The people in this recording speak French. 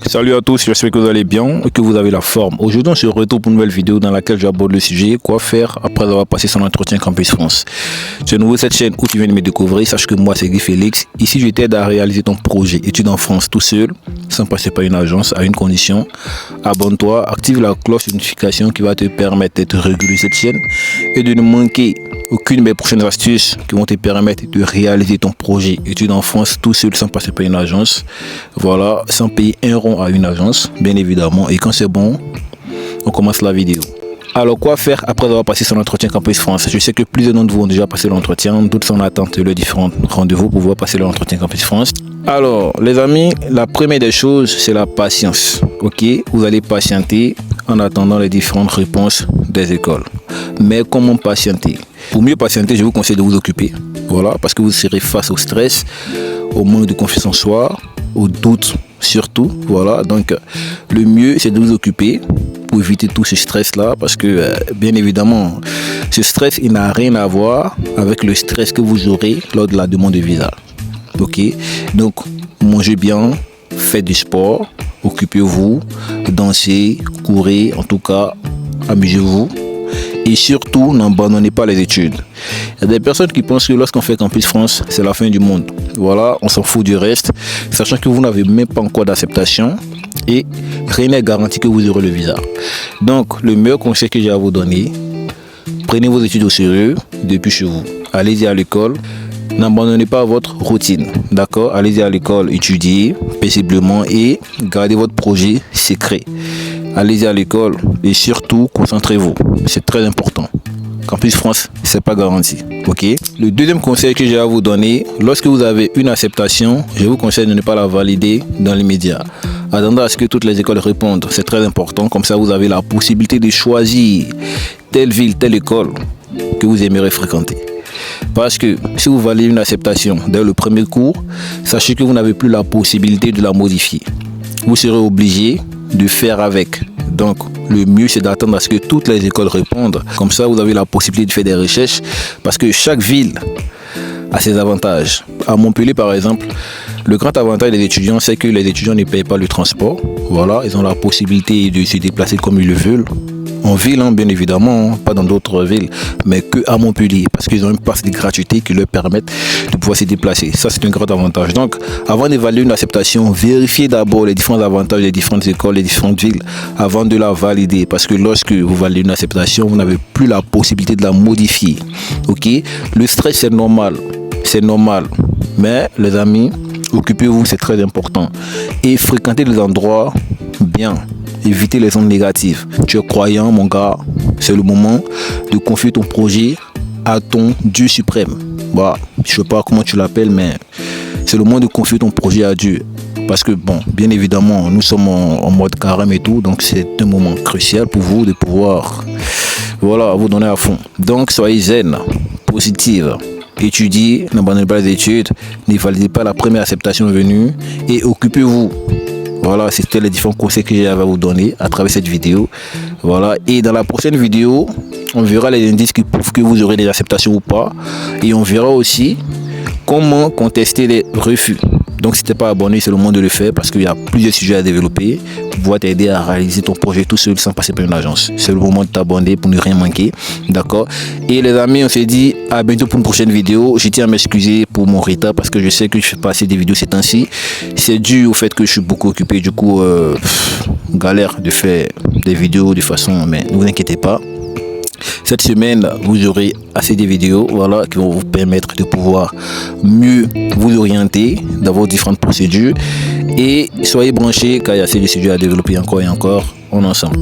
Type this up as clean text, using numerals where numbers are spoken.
Salut à tous, j'espère que vous allez bien et que vous avez la forme. Aujourd'hui, on se retrouve pour une nouvelle vidéo dans laquelle j'aborde le sujet quoi faire après avoir passé son entretien Campus France. C'est nouveau cette chaîne où tu viens de me découvrir. Sache que moi, c'est Guy Félix. Ici, je t'aide à réaliser ton projet études en France tout seul, sans passer par une agence, à une condition. Abonne-toi, active la cloche de notification qui va te permettre d'être régulier cette chaîne et de ne manquer aucune de mes prochaines astuces qui vont te permettre de réaliser ton projet études en France tout seul sans passer par une agence. Voilà, sans payer un rond à une agence, bien évidemment. Et quand c'est bon, on commence la vidéo. Alors, quoi faire après avoir passé son entretien Campus France? Je sais que plusieurs d'entre vous ont déjà passé l'entretien, d'autres sont en attente de leurs différents rendez-vous pour pouvoir passer l'entretien Campus France. Alors, les amis, la première des choses, c'est la patience. Ok, vous allez patienter en attendant les différentes réponses des écoles. Mais comment patienter? Pour mieux patienter, je vous conseille de vous occuper. Voilà, parce que vous serez face au stress, au manque de confiance en soi, au doute surtout. Voilà, donc le mieux, c'est de vous occuper pour éviter tout ce stress-là, parce que bien évidemment, ce stress, il n'a rien à voir avec le stress que vous aurez lors de la demande de visa. Ok, donc mangez bien, faites du sport, occupez-vous, dansez, courez, en tout cas, amusez-vous. Et surtout, n'abandonnez pas les études. Il y a des personnes qui pensent que lorsqu'on fait Campus France, c'est la fin du monde. Voilà, on s'en fout du reste, sachant que vous n'avez même pas encore d'acceptation et rien n'est garanti que vous aurez le visa. Donc, le meilleur conseil que j'ai à vous donner, prenez vos études au sérieux depuis chez vous. Allez-y à l'école. N'abandonnez pas votre routine, d'accord? Allez-y à l'école, étudiez paisiblement et gardez votre projet secret. Allez-y à l'école et surtout, concentrez-vous. C'est très important. Campus France, c'est pas garanti, ok? Le deuxième conseil que j'ai à vous donner, lorsque vous avez une acceptation, je vous conseille de ne pas la valider dans l'immédiat. Attendez à ce que toutes les écoles répondent, c'est très important. Comme ça, vous avez la possibilité de choisir telle ville, telle école que vous aimerez fréquenter. Parce que si vous validez une acceptation dès le premier cours, sachez que vous n'avez plus la possibilité de la modifier. Vous serez obligé de faire avec. Donc, le mieux, c'est d'attendre à ce que toutes les écoles répondent. Comme ça, vous avez la possibilité de faire des recherches. Parce que chaque ville a ses avantages. À Montpellier, par exemple, le grand avantage des étudiants, c'est que les étudiants ne payent pas le transport. Voilà, ils ont la possibilité de se déplacer comme ils le veulent. En ville, hein, bien évidemment, pas dans d'autres villes, mais que à Montpellier, parce qu'ils ont une passe de gratuité qui leur permettent de pouvoir se déplacer. Ça, c'est un grand avantage. Donc, avant d'évaluer une acceptation, vérifiez d'abord les différents avantages des différentes écoles, des différentes villes, avant de la valider. Parce que lorsque vous validez une acceptation, vous n'avez plus la possibilité de la modifier. Ok? Le stress, c'est normal. C'est normal. Mais, les amis, occupez-vous, c'est très important. Et fréquentez les endroits bien. Évitez les ondes négatives. Tu es croyant, mon gars, c'est le moment de confier ton projet à ton Dieu suprême. Bah, je sais pas comment tu l'appelles, mais c'est le moment de confier ton projet à Dieu. Parce que, bon, bien évidemment, nous sommes en mode carême et tout, donc c'est un moment crucial pour vous de pouvoir, voilà, vous donner à fond. Donc, soyez zen, positive. Étudiez, n'abandonnez pas les études, ne validez pas la première acceptation venue et occupez-vous. Voilà, c'était les différents conseils que j'avais à vous donner à travers cette vidéo. Voilà, et dans la prochaine vidéo, on verra les indices qui prouvent que vous aurez des acceptations ou pas. Et on verra aussi comment contester les refus. Donc, si tu n'es pas abonné, c'est le moment de le faire parce qu'il y a plusieurs sujets à développer pour pouvoir t'aider à réaliser ton projet tout seul sans passer par une agence. C'est le moment de t'abonner pour ne rien manquer. D'accord? Et les amis, on s'est dit à bientôt pour une prochaine vidéo. Je tiens à m'excuser pour mon retard parce que je sais que je fais pas assez de vidéos ces temps-ci. C'est dû au fait que je suis beaucoup occupé. Du coup, galère de faire des vidéos de façon, mais ne vous inquiétez pas. Cette semaine, vous aurez assez de vidéos, voilà, qui vont vous permettre de pouvoir mieux vous orienter dans vos différentes procédures. Et soyez branchés car il y a assez de sujets à développer encore et encore. On est ensemble.